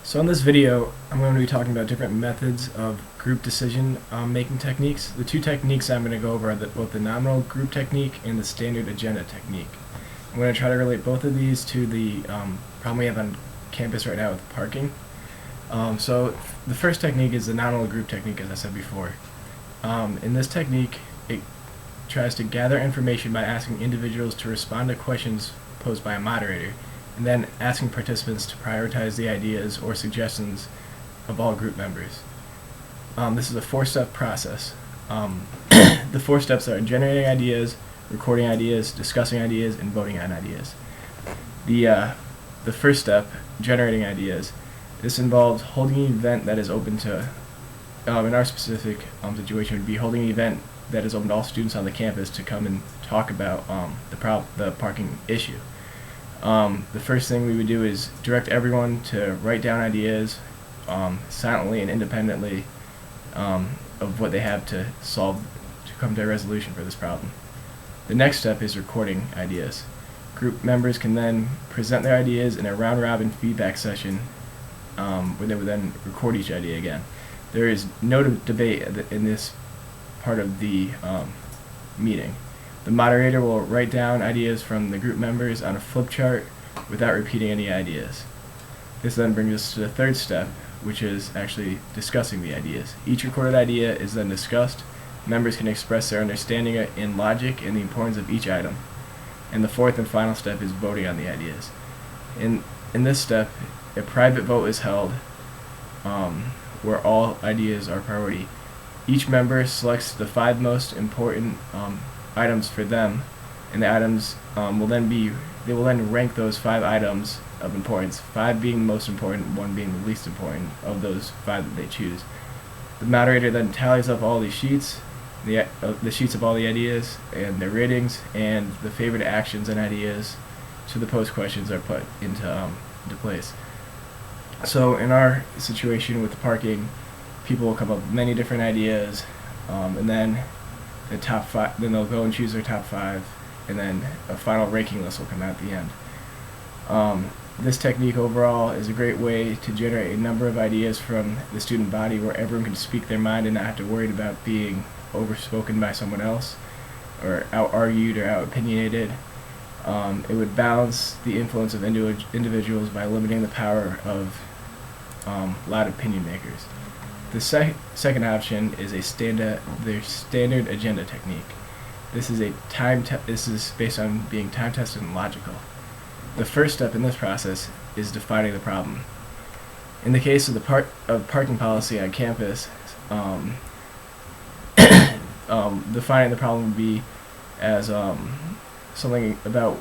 So in this video, I'm going to be talking about different methods of group decision making techniques. The two techniques I'm going to go over are both the nominal group technique and the standard agenda technique. I'm going to try to relate both of these to the problem we have on campus right now with parking. So the first technique is the nominal group technique, as I said before. In this technique, it tries to gather information by asking individuals to respond to questions posed by a moderator, and then asking participants to prioritize the ideas or suggestions of all group members. This is a four-step process. The four steps are generating ideas, recording ideas, discussing ideas, and voting on ideas. The first step, generating ideas, this involves holding an event that is open to, in our specific situation, would be holding an event that is open to all students on the campus to come and talk about the parking issue. The first thing we would do is direct everyone to write down ideas silently and independently of what they have to solve to come to a resolution for this problem. The next step is recording ideas. Group members can then present their ideas in a round-robin feedback session where they would then record each idea again. There is no debate in this part of the meeting. The moderator will write down ideas from the group members on a flip chart without repeating any ideas. This then brings us to the third step, which is actually discussing the ideas. Each recorded idea is then discussed. Members can express their understanding in logic and the importance of each item. And the fourth and final step is voting on the ideas. In this step, a private vote is held where all ideas are priority. Each member selects the 5 most important items for them, and the items they will then rank those 5 items of importance, 5 being the most important, 1 being the least important of those 5 that they choose. The moderator then tallies up all these sheets, the sheets of all the ideas and their ratings, and the favorite actions and ideas to the post questions are put into place. So in our situation with the parking, people will come up with many different ideas, and then the top 5. Then they'll go and choose their top 5, and then a final ranking list will come out at the end. This technique overall is a great way to generate a number of ideas from the student body, where everyone can speak their mind and not have to worry about being overspoken by someone else, or out-argued or out-opinionated. It would balance the influence of individuals by limiting the power of loud opinion makers. The second option is the standard agenda technique. This is based on being time-tested and logical. The first step in this process is defining the problem. In the case of the parking policy on campus, defining the problem would be as something about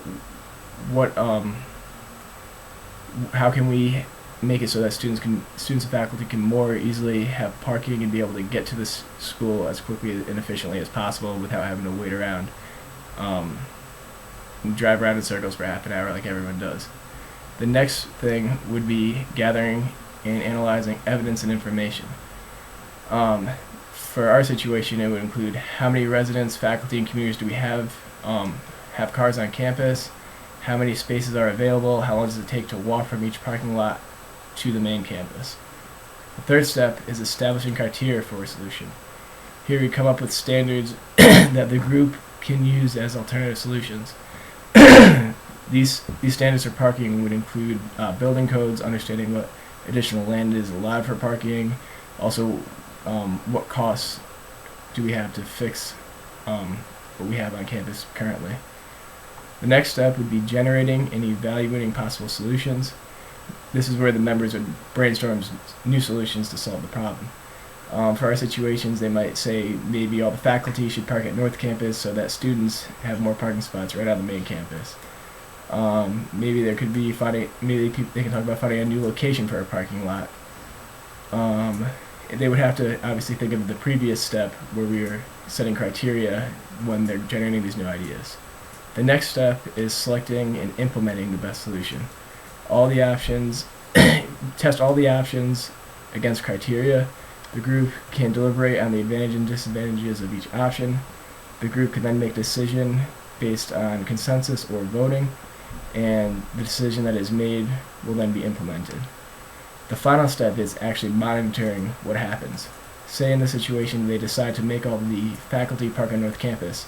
how can we make it so that students and faculty can more easily have parking and be able to get to this school as quickly and efficiently as possible without having to wait around and drive around in circles for half an hour like everyone does. The next thing would be gathering and analyzing evidence and information. For our situation, it would include how many residents, faculty, and commuters do we have cars on campus, how many spaces are available, how long does it take to walk from each parking lot to the main campus. The third step is establishing criteria for a solution. Here we come up with standards that the group can use as alternative solutions. These standards for parking would include building codes, understanding what additional land is allowed for parking, also what costs do we have to fix what we have on campus currently. The next step would be generating and evaluating possible solutions. This is where the members would brainstorm new solutions to solve the problem. For our situations, they might say maybe all the faculty should park at North Campus so that students have more parking spots right on the main campus. Maybe there could be they can talk about finding a new location for a parking lot. They would have to obviously think of the previous step where we were setting criteria when they're generating these new ideas. The next step is selecting and implementing the best solution. All the options, test all the options against criteria. The group can deliberate on the advantages and disadvantages of each option. The group can then make a decision based on consensus or voting, and the decision that is made will then be implemented. The final step is actually monitoring what happens. Say in the situation they decide to make all the faculty park on North Campus.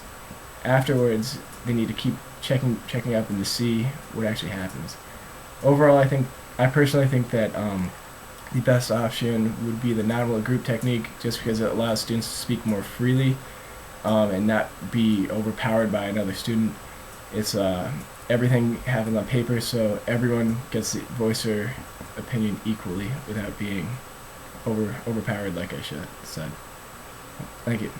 Afterwards, they need to keep checking up and to see what actually happens. Overall, I personally think that the best option would be the nominal group technique, just because it allows students to speak more freely and not be overpowered by another student. It's everything happens on paper, so everyone gets to voice their opinion equally without being overpowered, like I said. Thank you.